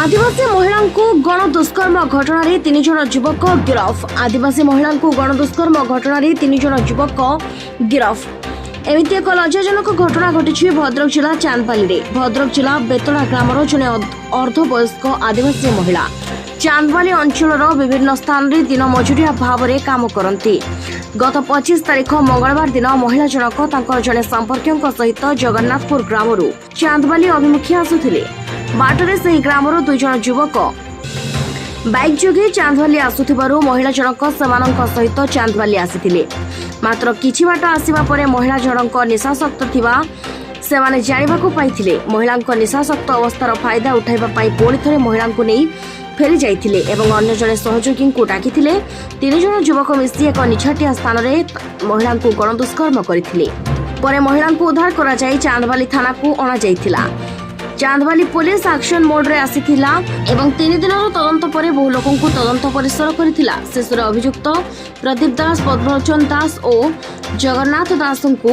आदिवासी महिला गण दुष्कर्म घटन तीन जन युवक गिरफ। आदिवासी महिला गण दुष्कर्म घटन तीन जन युवक गिरफ। एमती एक लज्जाजनक घटना घटी भद्रक जिला चांदबाली। भद्रक जिला बेतड़ा ग्रामर जड़े अर्धवयस्क आदिवासी महिला चांदबाली अंचल विभिन्न स्थान में दिन मजुरिया भाव में काम करती। गत 25 तारीख मंगलवार दिन महिला जनक जड़े संपर्क सहित जगन्नाथपुर ग्राम चांदबाली अभिमुखी आसुथिले। बाटरे से ग्रामर 2 जन युवक बाइक जोगे चांदबाली आसुथिबारु महिला जनक सेमानंक सहित चांदबाली आसिथिले। मात्र किछि बाट आसिबा परे महिला जनक निशाशक्त थिबा सेमाने जानिबाकु पाइथिले। महिलांक निशाशक्त अवस्थार फायदा उठाइबा पई पुणी थरे महिलांकु नै फेरी जाइथिले एवं अन्य जने सहयोगी को डाकिथिले। 3 जन युवक मिसी एक निछाटिया स्थान में महिलांकु गण दुष्कर्म करथिले। परे महिलांकु उद्धार करा जाई चांदबाली थाना को अणा जाइथिला। चांदबाली पुलिस एक्शन मोड रे आसीथिला एवं 3 दिनर तदंत परे बहु लोकन को तदंत परिसर करथिला। शेषर अभियुक्त प्रदीप दास, पद्मलोचन दास और जगन्नाथ दास को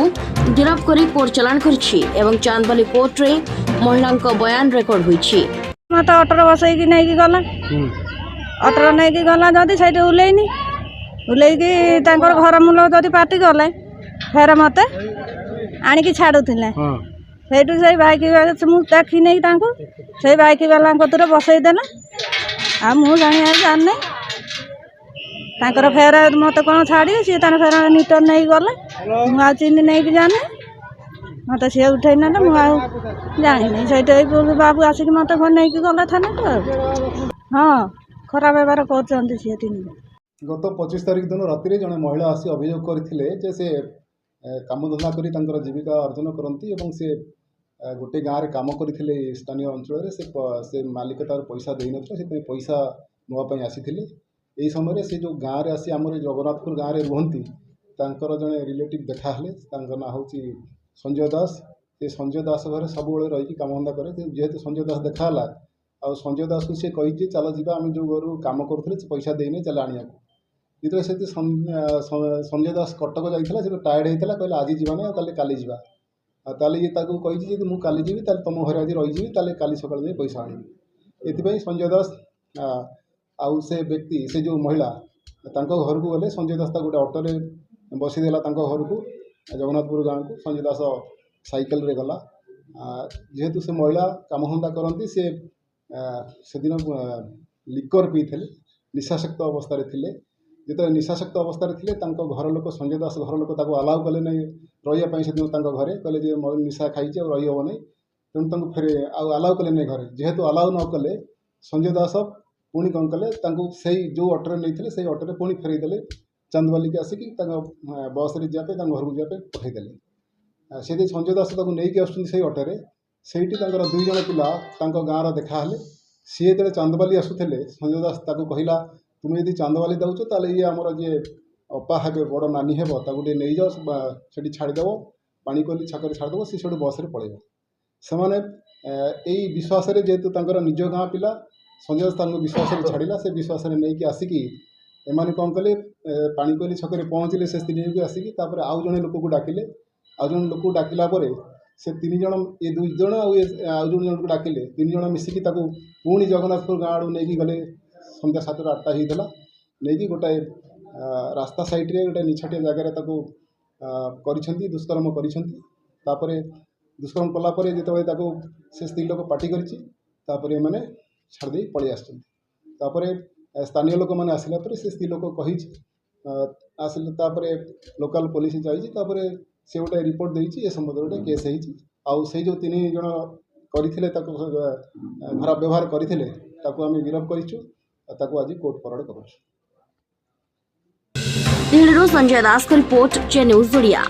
गिरफ्त करी कोर्ट चलाण करछि एवं चांदबाली कोर्ट रे महिलांक बयान रेकर्ड होईछि। मत अटर बसैकी नहीं गला अटर नहीं गला जदि सैठ उलैनी उलैकी घर मूल जदि पार्टी गले फेर मत आणिकी छाड़ुले सैठू से बाइक मुझे देखी नहीं से बाइक वाला कतुरे बसईदेला आ मु जाने फेर मत कौन छाड़ी सी फेर रिटर्न नहीं गले मुझे चिन्ह नहीं जाने मत सी उठे ना मुझे जानी से बाबू आसिक मत नहीं गला थाना हाँ खराब व्यवहार कर सी गत 25 तारीख दिन राति जड़े महिला आसी अभियोग करते से कामधंदा कर जीविका अर्जन करती और से गोटे गाँव में कम करते स्थानीय अंचल से मालिक तार पैसा दे ना पैसा नापी आसी यही समय से जो गाँव में आसी आम जगन्नाथपुर गाँव में रुहति जड़े रिलेटिव देखाले ना हूँ संजय दास। से संजय दास घर सब रही कामधंदा करे जेहेतु संजय दास देखाला आ संजय दास को सी कही चल जा आम जो घर कम करूँ पैसा देने चल आने जो से संजय दास कटक जाइए से टायर्ड होता कहला आज जावानी कल काली जा ये कही मुझे काली जी तुम घर आज रही काली सकाल जाए पैसा आनी ये संजय दास आउ से व्यक्ति से जो महिला घर को गले संजय दास गोटे ऑटोरे बसीदेला घर को जगन्नाथपुर गाँव को संजय दास साइकेल रे गला जेहेतु से महिला कामधंदा करती से दिन लिकर पी थे निशाशक्त अवस्था थे जो निशाशक्त अवस्था थे घर लोक संजय दास घर लोक अलाउ कले नहीं रही से दिन घरे कहले निशा खाई रही हम नहीं तेणु फेरे अलाउ कले नहीं घरे जेहेतु अलाउ न कले संजय दास पुणी कौन कले से जो ऑटोरे नहीं से ऑटोरे पुणी फेरईदे चांदबाली के आसिक बस रे जापे घर को जापे पठईदे से संजय दास नहीं आसुँच ऑटोरे से 2 जन पिला गाँव देखाले सी जो चांदबाली आसुले संजय दास कहला तुम यदि चांदबाली दौच ताले ये आमर जी अपा हे बड़ नानी हे नहीं जाओ से छाड़देव पानी कोली छक छाड़देव सी से बस पड़े से विश्वास जेहेतु निज गाँ पिला संजय दास विश्वास छाड़ा से विश्वास नहीं आसिकी एमाने कौन कले पानी कोली छक पहुँचले से स्त्री को आसिक आउ जड़े लोक को डाकिले आउ जन लोक डाकिला से 3 जन ये 2 जन आउ जन को डाकिले 3 जन मिसिकी पुणी जगन्नाथपुर गाँव नहीं गले संध्या 7टा 8टा होता नहीं गोटाए रास्ता साइड रे गोटे निछाटिया जगार कर दुष्कर्म कर दुष्कर्म कलापर जो से स्त्री लोक पार्टी कर छाड़ी पलि आसपर स्थानीय लोक मैंने आसला से स्त्री लोक कही आसिले लोकल पुलिस जापर से गोटे रिपोर्ट देती संबंध गोटे केस होती जो 3 जन करते खराब व्यवहार करते आम गिरफ्त कर आज कोर्ट फरवर्ड कर संजय दास का रिपोर्ट जे न्यूज ओडिया।